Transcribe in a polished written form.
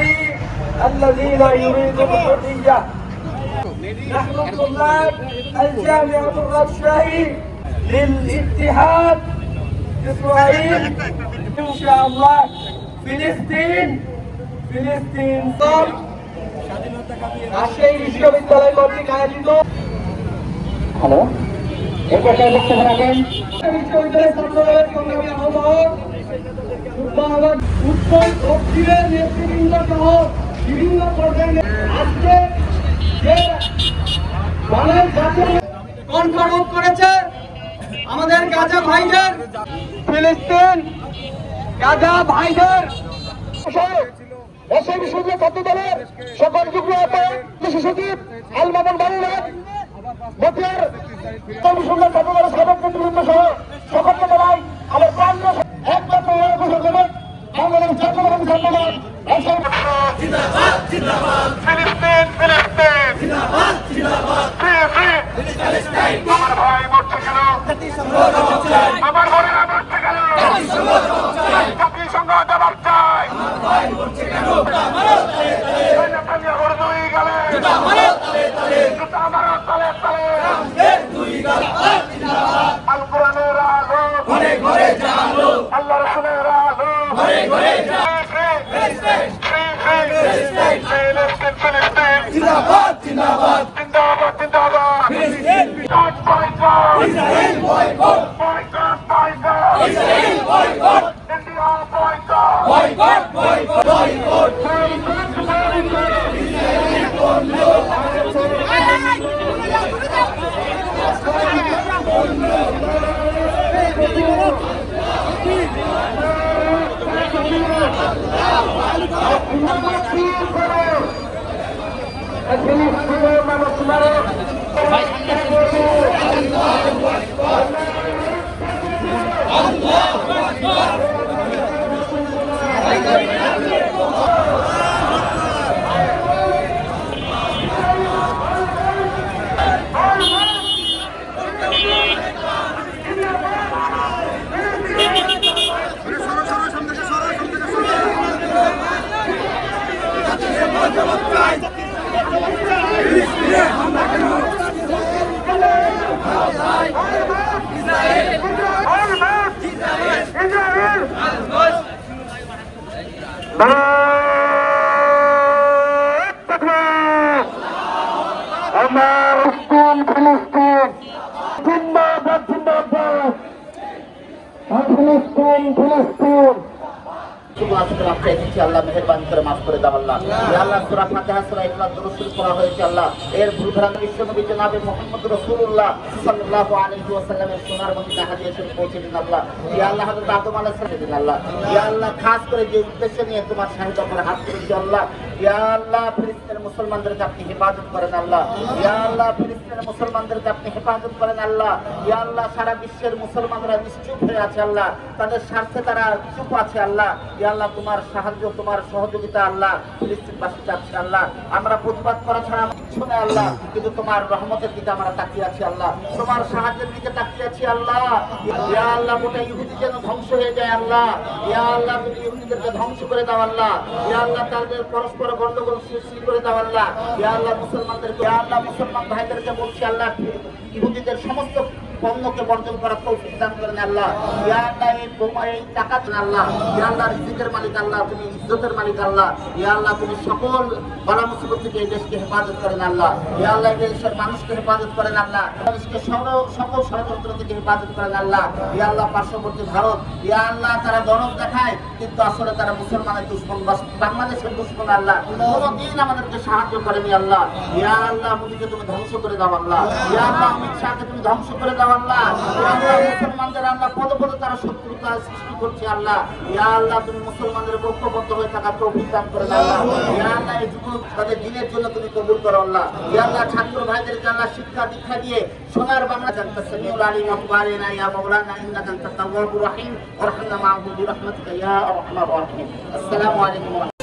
الطلابي الذين يريدون الحرية. نحن طلاب الجامعة الرشاهي للاتحاد إسرائيل إن شاء الله فلسطين রাজশাহী বিশ্ববিদ্যালয় কর্তৃক আয়োজিত হ্যালো এই প্রকার বক্তব্য রাখেন বিশ্ববিদ্যালয়ের ছাত্রদলের সংগ্রামী আহ্বায়ক উৎপল দক্ষিণের নেতৃবৃন্দ সহ বিভিন্ন পর্যায়ে আজকে যে বাংলার জাতীয় কনফারেন্স করেছে আমাদের গাজা ভাইদের ফিলিস্তিন গাজা ভাইদের রাজশাহী বিশ্ববিদ্যালয় ছাত্রদলের সকল যুগ্ম আহ্বায়ক সচিব আল মামুন বাবুরাজ বতিয়ার বিশ্ববিদ্যালয় ছাত্রদলের সাবেক নেতৃবৃন্দ সহ সকলকে জানাই আমার প্রান্ত একমাত্র ঘোষণা করে বাংলাদেশ ছাত্রদল ছাত্রদল জিন্দাবাদ জিন্দাবাদ ফিলিস্তিন ফিলিস্তিন জিন্দাবাদ জিন্দাবাদ আমার ভাই মরছে কেন আমার বোনেরা মরছে কেন জাতিসংঘ জবাব চাই আল কোরআনের আলো ঘরে ঘরে জালো আল্লাহ রাসূলের আলো ঘরে ঘরে জিন্দাবাদ জিন্দাবাদ জিন্দাবাদ জিন্দাবাদ ফিলিস্তিন Israel boycott boycott boycott Israel boycott India boycott boycott boycott boycott আল্লাহ মেহেরবানি করে মাফ করে দাও আল্লাহ আল্লাহ সূরা ফাতিহা সূরা ইখলাস দরুদ শরীফ পড়া হয়েছে আল্লাহ এর ভুল ভ্রান্তি বিশ্বনবী জনাবে মুহাম্মদ রাসূলুল্লাহ সাল্লাল্লাহু আলাইহি ওয়াসাল্লামের সোনার মদিনা হাদিয়া শরীফ পৌঁছে দিন আল্লাহ ইয়া আল্লাহ হযরত আদম আলাইহিস সালাম দিন আল্লাহ ইয়া আল্লাহ খাস করে যে উদ্দেশ্য নিয়ে তোমার সাহিত্য করে হাত করেছি আল্লাহ ইয়া আল্লাহ ফিলিস্তিনের মুসলমানদেরকে আপনি হেফাজত করেন আল্লাহ ইয়া আল্লাহ ফিলিস্তিনের মুসলমানদেরকে আপনি হেফাজত করেন আল্লাহ ইয়া আল্লাহ সারা বিশ্বের মুসলমানরা নিশ্চুপ হয়ে আছে আল্লাহ তাদের স্বার্থে তারা চুপ আছে আল্লাহ ইয়া আল্লাহ তোমার সাহায্য তোমার সহযোগিতা আল্লাহ ফিলিস্তিনবাসী চাচ্ছে আল্লাহ আমরা প্রতিবাদ করা ছাড়া কিছু না আল্লাহ কিন্তু তোমার রহমতের দিকে আমরা তাকিয়ে আছি আল্লাহ তোমার সাহায্যের দিকে তাকিয়ে আছি আল্লাহ ইয়া আল্লাহ গোটা ইহুদি যেন ধ্বংস হয়ে যায় আল্লাহ ইয়া আল্লাহ তুমি ইহুদিদেরকে ধ্বংস করে দাও আল্লাহ ইয়া আল্লাহ তাদের পরস্পর গন্ডগোল সৃষ্টি করে দাও আল্লাহ ইয়া আল্লাহ মুসলমানদেরকে ইয়া আল্লাহ মুসলমান ভাইদেরকে বলছি আল্লাহ ইহুদিদের সমস্ত পণ্যকে বর্জন করার তৌফিক দান করেন আল্লাহ ইয়া আল্লাহ এই টাকা দেন আল্লাহ ইয়া আল্লাহ রিজিকের মালিক আল্লাহ তুমি ইজ্জতের মালিক আল্লাহ ইয়া আল্লাহ তুমি সকল বালা মুসিবত থেকে এই দেশকে হেফাজত করেন আল্লাহ ইয়া আল্লাহ এই দেশের মানুষকে হেফাজত করেন আল্লাহ মানুষকে সকল ষড়যন্ত্র থেকে হেফাজত করেন আল্লাহ ইয়া আল্লাহ পার্শ্ববর্তী ভারত ইয়া আল্লাহ তারা দরদ দেখায় কিন্তু আসলে তারা মুসলমানের দুশমন বাংলাদেশের দুশমন আল্লাহ কোনদিন আমাদেরকে সাহায্য করেনি আল্লাহ ইয়া আল্লাহ মোদীকে তুমি ধ্বংস করে দাও আল্লাহ ইয়া আল্লাহ অমিত শাহকে তুমি ধ্বংস করে দাও আল্লাহ ইয়া আল্লাহ মুসলমানদের আল্লাহ পদে পদে তারা শত্রুতা সৃষ্টি করছে আল্লাহ ইয়া আল্লাহ তুমি মুসলমানদের ঐক্যবদ্ধ হয়ে থাকার তৌফিক দান করে দাও আল্লাহ ইয়া আল্লাহ এই যুবক তাদের দিনের জন্য তুমি কবুল করো আল্লাহ ইয়া আল্লাহ ছাত্র ভাইদেরকে আল্লাহ শিক্ষা দীক্ষা দিয়ে সোনার বাংলা জানতে সামিউল আলিম আকবারিনা ইয়া মাওলানা ইন্নাকা আনতাত তাওয়াবুর রহিম ওয়া রাহমানা মা'হুম বিরহমাতিকা ইয়া আরহামার রাহিমিন আসসালামু আলাইকুম।